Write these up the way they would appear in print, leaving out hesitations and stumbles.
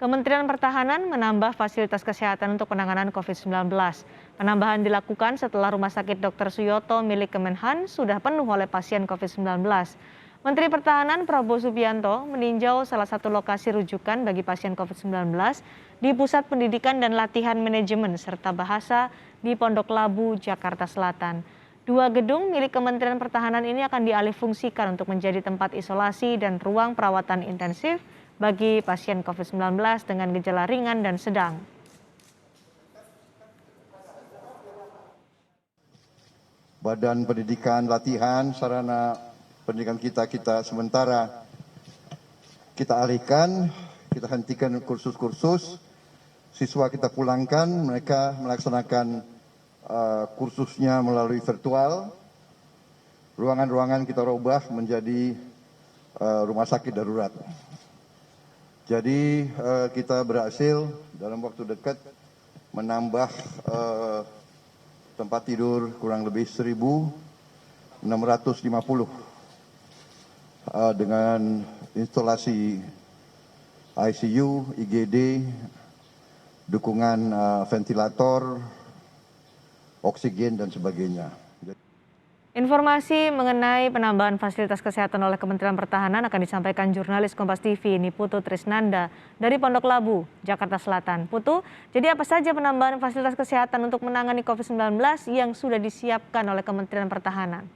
Kementerian Pertahanan menambah fasilitas kesehatan untuk penanganan COVID-19. Penambahan dilakukan setelah Rumah Sakit Dr. Suyoto milik Kemenhan sudah penuh oleh pasien COVID-19. Menteri Pertahanan Prabowo Subianto meninjau salah satu lokasi rujukan bagi pasien COVID-19 di Pusat Pendidikan dan Latihan Manajemen serta Bahasa di Pondok Labu, Jakarta Selatan. Dua gedung milik Kementerian Pertahanan ini akan dialihfungsikan untuk menjadi tempat isolasi dan ruang perawatan intensif bagi pasien COVID-19 dengan gejala ringan dan sedang. Badan pendidikan, latihan, sarana pendidikan kita sementara kita alihkan, kita hentikan kursus-kursus, siswa kita pulangkan, mereka melaksanakan kursusnya melalui virtual, ruangan-ruangan kita rubah menjadi rumah sakit darurat. Jadi kita berhasil dalam waktu dekat menambah tempat tidur kurang lebih 1.650 dengan instalasi ICU, IGD, dukungan ventilator, oksigen dan sebagainya. Informasi mengenai penambahan fasilitas kesehatan oleh Kementerian Pertahanan akan disampaikan jurnalis Kompas TV Niputu Trisnanda dari Pondok Labu, Jakarta Selatan. Putu, jadi apa saja penambahan fasilitas kesehatan untuk menangani COVID-19 yang sudah disiapkan oleh Kementerian Pertahanan?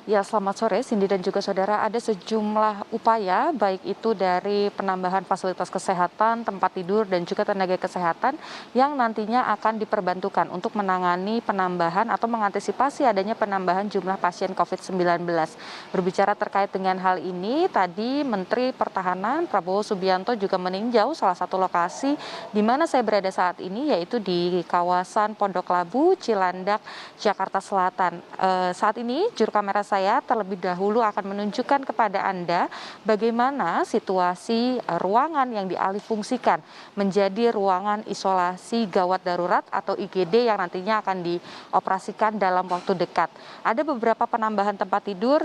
Ya, selamat sore Cindy dan juga saudara. Ada sejumlah upaya baik itu dari penambahan fasilitas kesehatan, tempat tidur dan juga tenaga kesehatan yang nantinya akan diperbantukan untuk menangani penambahan atau mengantisipasi adanya penambahan jumlah pasien COVID-19. Berbicara terkait dengan hal ini, tadi Menteri Pertahanan Prabowo Subianto juga meninjau salah satu lokasi di mana saya berada saat ini, yaitu di kawasan Pondok Labu, Cilandak, Jakarta Selatan. Saat ini juru kamera saya terlebih dahulu akan menunjukkan kepada Anda bagaimana situasi ruangan yang dialihfungsikan menjadi ruangan isolasi gawat darurat atau IGD yang nantinya akan dioperasikan dalam waktu dekat. Ada beberapa penambahan tempat tidur,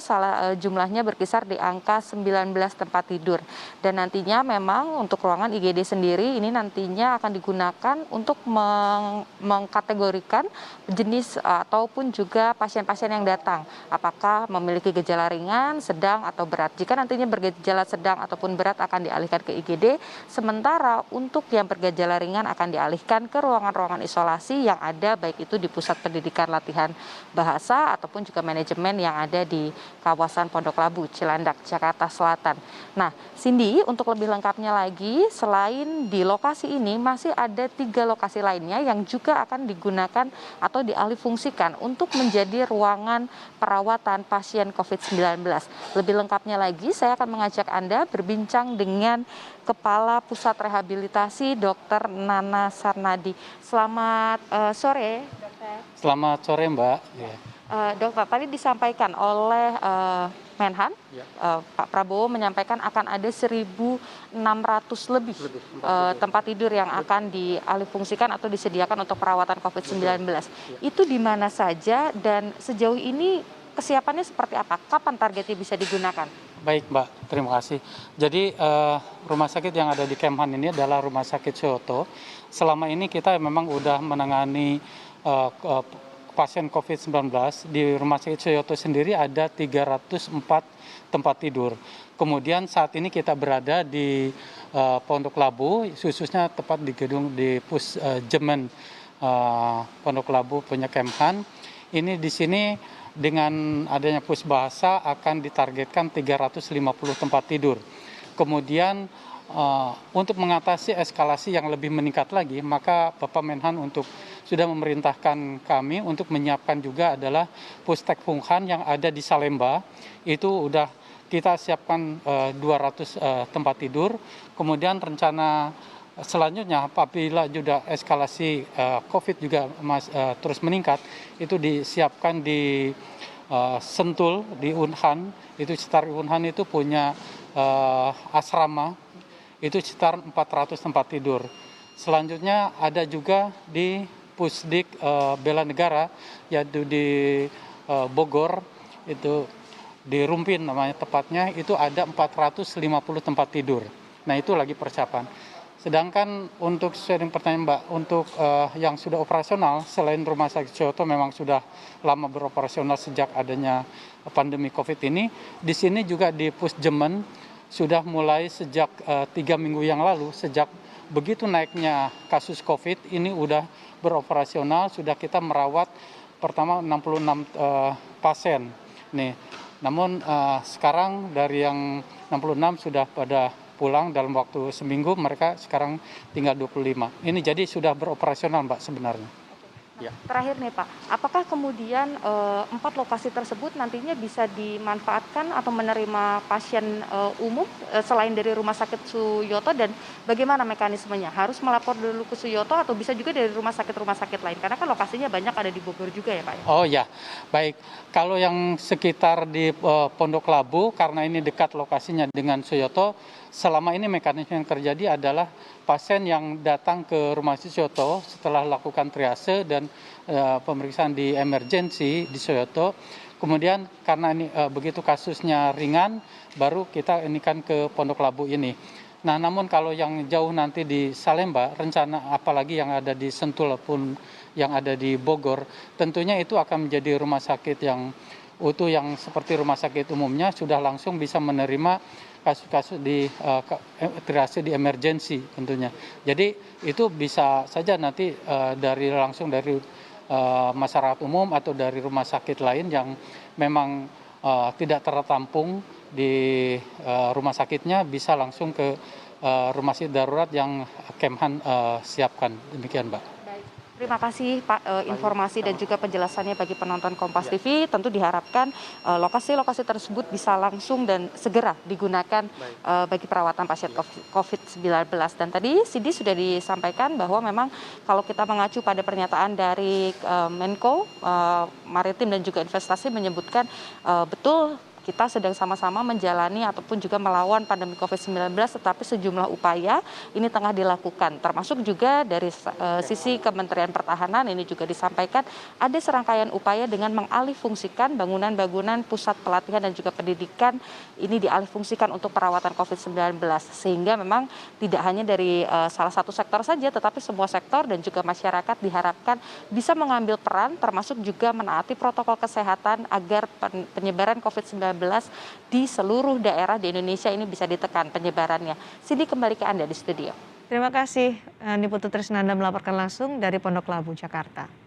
jumlahnya berkisar di angka 19 tempat tidur. Dan nantinya memang untuk ruangan IGD sendiri ini nantinya akan digunakan untuk mengkategorikan jenis ataupun juga pasien-pasien yang datang. Apakah memiliki gejala ringan, sedang, atau berat. Jika nantinya bergejala sedang ataupun berat akan dialihkan ke IGD, sementara untuk yang bergejala ringan akan dialihkan ke ruangan-ruangan isolasi yang ada baik itu di Pusat Pendidikan Latihan Bahasa ataupun juga manajemen yang ada di kawasan Pondok Labu, Cilandak, Jakarta Selatan. Nah, Cindy, untuk lebih lengkapnya lagi, selain di lokasi ini masih ada 3 lokasi lainnya yang juga akan digunakan atau dialihfungsikan untuk menjadi ruangan perawatan pasien COVID-19. Lebih lengkapnya lagi, saya akan mengajak Anda berbincang dengan Kepala Pusat Rehabilitasi Dr. Nana Sarnadi. Selamat sore, Dokter. Selamat sore, Mbak. Dokter, tadi disampaikan oleh Menhan, Pak Prabowo menyampaikan akan ada 1.600 lebih tempat tidur yang akan dialihfungsikan atau disediakan untuk perawatan COVID-19. Itu di mana saja dan sejauh ini kesiapannya seperti apa? Kapan targetnya bisa digunakan? Baik, Mbak. Terima kasih. Jadi rumah sakit yang ada di Kemhan ini adalah Rumah Sakit Suyoto. Selama ini kita memang sudah menangani pasien COVID-19. Di Rumah Sakit Suyoto sendiri ada 304 tempat tidur. Kemudian saat ini kita berada di Pondok Labu, khususnya tepat di gedung di Pusjemen Pondok Labu punya Kemhan. Ini di sini dengan adanya Pusbahasa akan ditargetkan 350 tempat tidur. Kemudian untuk mengatasi eskalasi yang lebih meningkat lagi, maka Bapak Menhan sudah memerintahkan kami untuk menyiapkan juga adalah Pustek Punghan yang ada di Salemba. Itu udah kita siapkan 200 tempat tidur. Kemudian rencana selanjutnya apabila juga eskalasi COVID juga terus meningkat, itu disiapkan di Sentul, di Unhan. Itu sekitar Unhan itu punya asrama, itu sekitar 400 tempat tidur. Selanjutnya ada juga di Pusdik Bela Negara, yaitu di Bogor, itu di Rumpin namanya tepatnya, itu ada 450 tempat tidur. Nah itu lagi persiapan. Sedangkan untuk sesuai dengan pertanyaan Mbak, untuk yang sudah operasional, selain Rumah Sakit Suyoto memang sudah lama beroperasional sejak adanya pandemi COVID ini, di sini juga di Pusjemen sudah mulai sejak 3 minggu yang lalu, sejak begitu naiknya kasus COVID, ini udah beroperasional, sudah kita merawat pertama 66 pasien. Nih, namun sekarang dari yang 66 sudah pada pulang dalam waktu seminggu, mereka sekarang tinggal 25. Ini jadi sudah beroperasional Mbak sebenarnya. Nah, terakhir nih Pak, apakah kemudian 4 lokasi tersebut nantinya bisa dimanfaatkan atau menerima pasien umum selain dari Rumah Sakit Suyoto, dan bagaimana mekanismenya? Harus melapor dulu ke Suyoto atau bisa juga dari rumah sakit lain? Karena kan lokasinya banyak ada di Bogor juga ya Pak ya? Oh ya, baik. Kalau yang sekitar di Pondok Labu, karena ini dekat lokasinya dengan Suyoto, selama ini mekanisme yang terjadi adalah pasien yang datang ke Rumah Sakit Suyoto setelah lakukan triase dan pemeriksaan di emergency di Suyoto, kemudian karena ini begitu kasusnya ringan, baru kita inikan ke Pondok Labu ini. Nah, namun kalau yang jauh nanti di Salemba, rencana apalagi yang ada di Sentul pun yang ada di Bogor, tentunya itu akan menjadi rumah sakit yang utuh, yang seperti rumah sakit umumnya sudah langsung bisa menerima kasus-kasus di triase di emergency tentunya. Jadi itu bisa saja nanti langsung dari masyarakat umum atau dari rumah sakit lain yang memang tidak tertampung di rumah sakitnya, bisa langsung ke rumah sakit darurat yang Kemhan siapkan. Demikian Mbak. Terima kasih Pak informasi dan juga penjelasannya bagi penonton Kompas TV. Tentu diharapkan lokasi-lokasi tersebut bisa langsung dan segera digunakan bagi perawatan pasien COVID-19. Dan tadi Sidi sudah disampaikan bahwa memang kalau kita mengacu pada pernyataan dari Menko Maritim dan juga Investasi menyebutkan betul kita sedang sama-sama menjalani ataupun juga melawan pandemi COVID-19, tetapi sejumlah upaya ini tengah dilakukan. Termasuk juga dari sisi Kementerian Pertahanan ini juga disampaikan ada serangkaian upaya dengan mengalihfungsikan bangunan-bangunan pusat pelatihan dan juga pendidikan ini dialihfungsikan untuk perawatan COVID-19. Sehingga memang tidak hanya dari salah satu sektor saja, tetapi semua sektor dan juga masyarakat diharapkan bisa mengambil peran, termasuk juga menaati protokol kesehatan agar penyebaran COVID-19 di seluruh daerah di Indonesia ini bisa ditekan penyebarannya. Sidi, kembali ke Anda di studio. Terima kasih, Niputu Trisnanda melaporkan langsung dari Pondok Labu, Jakarta.